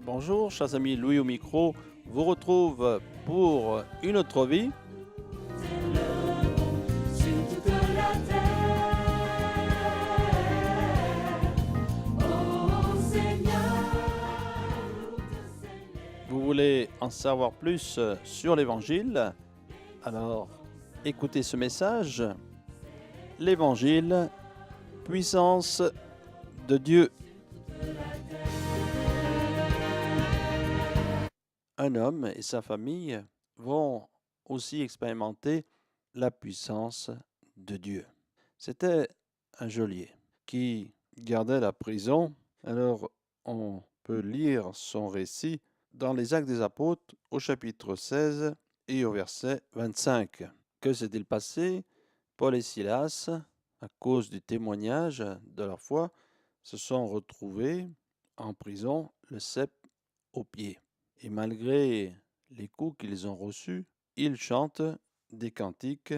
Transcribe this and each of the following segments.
Bonjour, chers amis, Louis au micro vous retrouve pour une autre vie. Vous voulez en savoir plus sur l'Évangile? Alors, écoutez ce message. L'Évangile, puissance de Dieu. Un homme et sa famille vont aussi expérimenter la puissance de Dieu. C'était un geôlier qui gardait la prison. Alors, on peut lire son récit dans les Actes des Apôtres au chapitre 16 et au verset 25. Que s'est-il passé? Paul et Silas, à cause du témoignage de leur foi, se sont retrouvés en prison, le cep aux pieds. Et malgré les coups qu'ils ont reçus, ils chantent des cantiques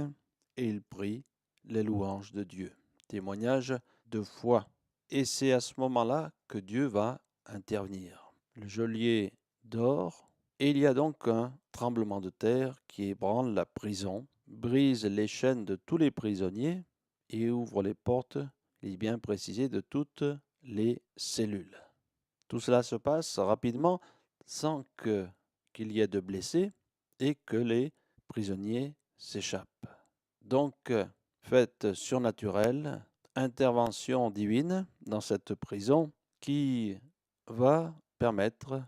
et ils prient les louanges de Dieu. Témoignage de foi. Et c'est à ce moment-là que Dieu va intervenir. Le geôlier dort et il y a donc un tremblement de terre qui ébranle la prison, brise les chaînes de tous les prisonniers et ouvre les portes, il est bien précisé, de toutes les cellules. Tout cela se passe rapidement sans qu'il y ait de blessés et que les prisonniers s'échappent. Donc, fête surnaturelle, intervention divine dans cette prison qui va permettre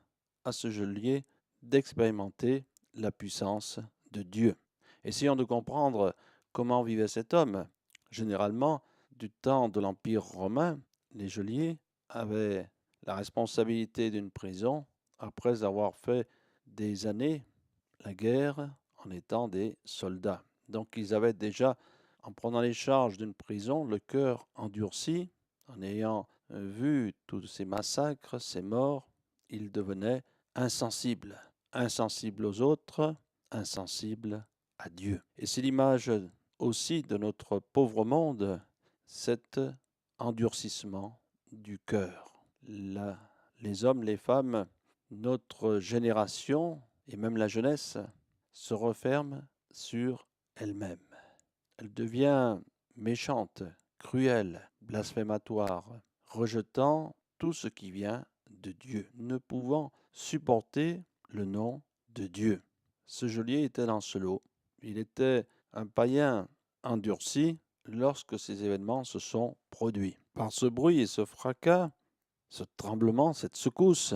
à ce geôlier d'expérimenter la puissance de Dieu. Essayons de comprendre comment vivait cet homme. Généralement, du temps de l'Empire romain, les geôliers avaient la responsabilité d'une prison après avoir fait des années la guerre en étant des soldats. Donc ils avaient déjà, en prenant les charges d'une prison, le cœur endurci, en ayant vu tous ces massacres, ces morts, ils devenaient insensibles, insensibles aux autres, insensibles à Dieu. Et c'est l'image aussi de notre pauvre monde, cet endurcissement du cœur. Les hommes, les femmes, notre génération et même la jeunesse se referme sur elle-même. Elle devient méchante, cruelle, blasphématoire, rejetant tout ce qui vient de Dieu, ne pouvant supporter le nom de Dieu. Ce geôlier était dans ce lot. Il était un païen endurci lorsque ces événements se sont produits. Par ce bruit et ce fracas, ce tremblement, cette secousse,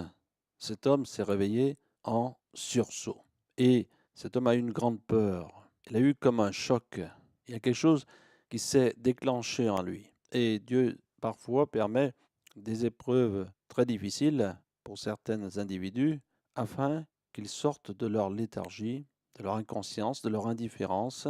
cet homme s'est réveillé en sursaut. Et cet homme a eu une grande peur. Il a eu comme un choc. Il y a quelque chose qui s'est déclenché en lui. Et Dieu, parfois, permet des épreuves très difficiles pour certains individus afin qu'ils sortent de leur léthargie, de leur inconscience, de leur indifférence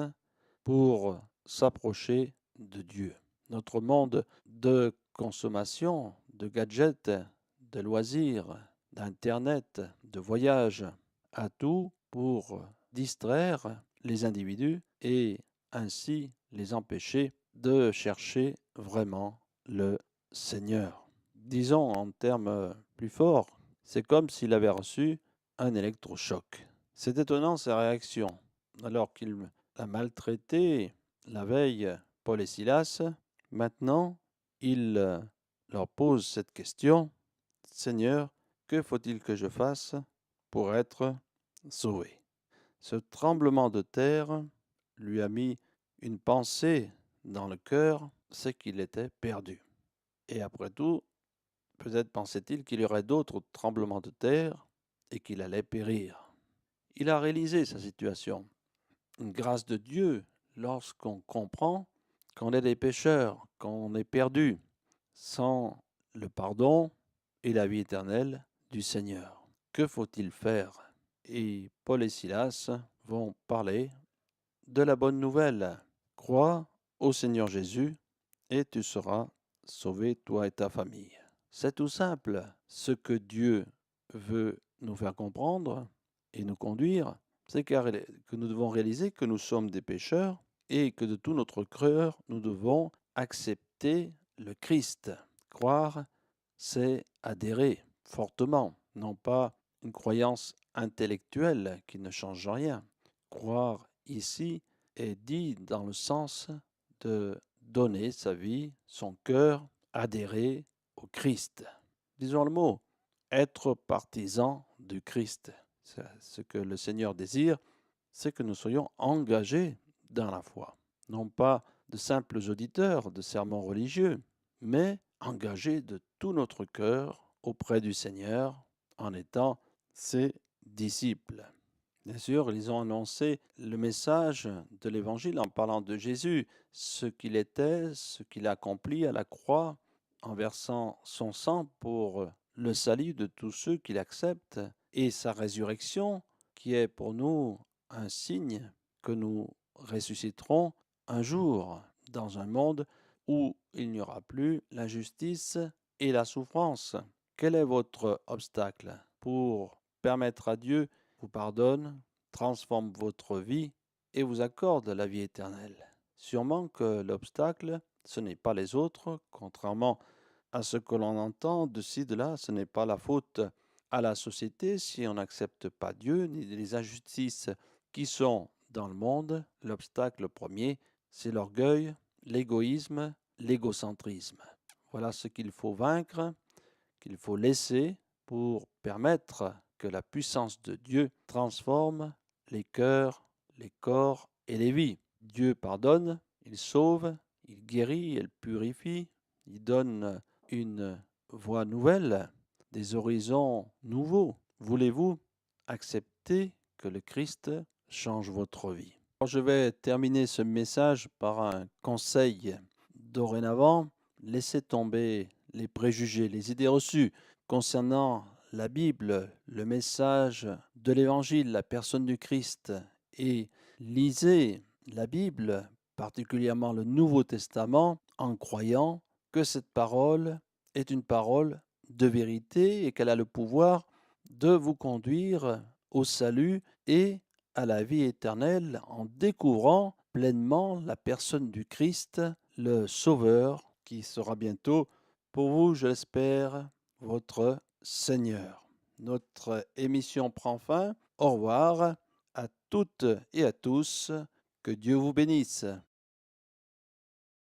pour s'approcher de Dieu. Notre monde de consommation, de gadgets, de loisirs, d'Internet, de voyages, a tout pour distraire les individus et ainsi les empêcher de chercher vraiment le Seigneur. Disons en termes plus forts, c'est comme s'il avait reçu un électrochoc. C'est étonnant sa réaction. Alors qu'il a maltraité la veille Paul et Silas, maintenant il leur pose cette question: Seigneur, que faut-il que je fasse pour être sauvé? Ce tremblement de terre lui a mis une pensée dans le cœur, c'est qu'il était perdu. Et après tout, peut-être pensait-il qu'il y aurait d'autres tremblements de terre et qu'il allait périr. Il a réalisé sa situation. Une grâce de Dieu lorsqu'on comprend qu'on est des pécheurs, qu'on est perdu, sans le pardon et la vie éternelle du Seigneur. Que faut-il faire? Et Paul et Silas vont parler de la bonne nouvelle. Crois au Seigneur Jésus et tu seras sauvé, toi et ta famille. C'est tout simple. Ce que Dieu veut nous faire comprendre et nous conduire, c'est que nous devons réaliser que nous sommes des pécheurs et que de tout notre cœur, nous devons accepter le Christ. Croire, c'est adhérer fortement, non pas une croyance intellectuelle qui ne change rien. Croire ici est dit dans le sens de donner sa vie, son cœur, adhérer au Christ. Disons le mot, être partisan du Christ. Ce que le Seigneur désire, c'est que nous soyons engagés dans la foi. Non pas de simples auditeurs de sermons religieux, mais engagés de tout notre cœur auprès du Seigneur en étant ses disciples. Bien sûr, ils ont annoncé le message de l'Évangile en parlant de Jésus, ce qu'il était, ce qu'il a accompli à la croix, en versant son sang pour le salut de tous ceux qui l'acceptent, et sa résurrection, qui est pour nous un signe que nous ressusciterons un jour dans un monde où il n'y aura plus l'injustice et la souffrance. Quel est votre obstacle pour permettre à Dieu vous pardonne, transforme votre vie et vous accorde la vie éternelle? Sûrement que l'obstacle, ce n'est pas les autres, contrairement à ce que l'on entend de ci, de là, ce n'est pas la faute à la société si on n'accepte pas Dieu ni les injustices qui sont dans le monde. L'obstacle premier, c'est l'orgueil, l'égoïsme, l'égocentrisme. Voilà ce qu'il faut vaincre, qu'il faut laisser pour permettre que la puissance de Dieu transforme les cœurs, les corps et les vies. Dieu pardonne, il sauve, il guérit, il purifie, il donne une voie nouvelle, des horizons nouveaux. Voulez-vous accepter que le Christ change votre vie? Alors, je vais terminer ce message par un conseil. Dorénavant, laissez tomber les préjugés, les idées reçues concernant la Bible, le message de l'Évangile, la personne du Christ, et lisez la Bible, particulièrement le Nouveau Testament, en croyant que cette parole est une parole de vérité et qu'elle a le pouvoir de vous conduire au salut et à la vie éternelle en découvrant pleinement la personne du Christ, le Sauveur, qui sera bientôt pour vous, je l'espère, votre Seigneur. Notre émission prend fin. Au revoir à toutes et à tous. Que Dieu vous bénisse.